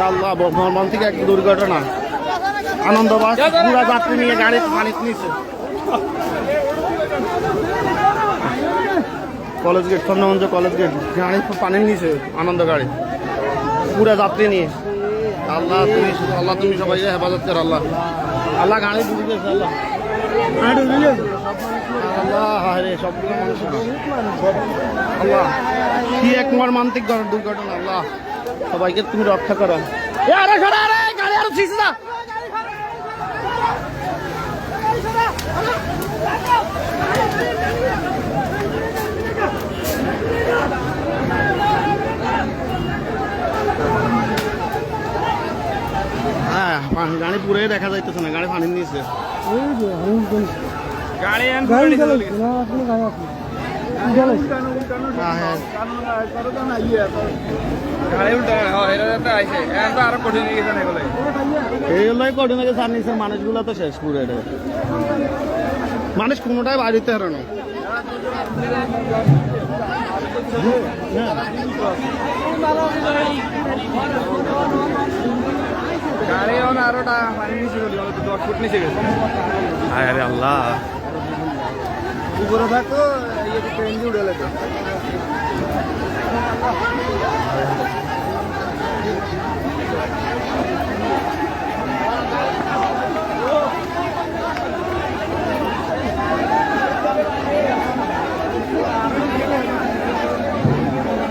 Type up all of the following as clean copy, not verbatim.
আল্লাহ মর্মান্তিক এক দুর্ঘটনা। আনন্দবাস পুরা যাত্রী নিয়ে গাড়ি পানিতে নিচে। College gate Chandraganj college gate গাড়ি পানির নিচে আনন্দ গাড়ি পুরা যাত্রী নিয়ে। আল্লাহ তুমি সবাইকে হেফাজত কর। আল্লাহ আল্লাহ গাড়ি ডুবে গেছে। আল্লাহ আল্লাহ রে সবগুলো মানুষ। আল্লাহ কি এক মর্মান্তিক দুর্ঘটনা। আল্লাহ সবাইকে তুমি রক্ষা করো। গাড়ি আরো ছিস না। হ্যাঁ গাড়ি পুরে দেখা যাইতেছে না, গাড়ি পানির নিচে। মানুষগুলো তো শেষ পুরে, মানুষ কোনোটাই বাড়িতে হারানো। আরে আল্লাহ উপরে থাকতো ট্রেন দিয়ে উঠে যেত।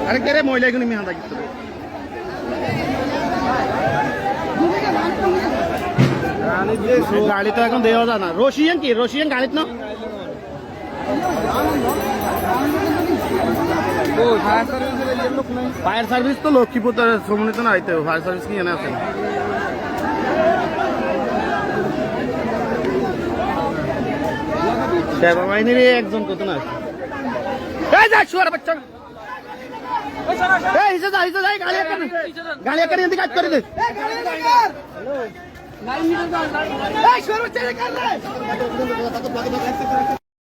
আরে কে রে মহিলা এখানে মিহা থাকি গাড়ি তো এখন দেওয়া যায় না। রশিয়ান কি রশিয়ান গাড়িত না ফায়ার সার্ভিস তো লক্ষ্মীপুর শ্রমণিত না আইতে ফায়ার সার্ভিস কি এনে আছে। সেবা বাহিনীর একজন কত না বাচ্চা গাড়ি কাজ করে দে।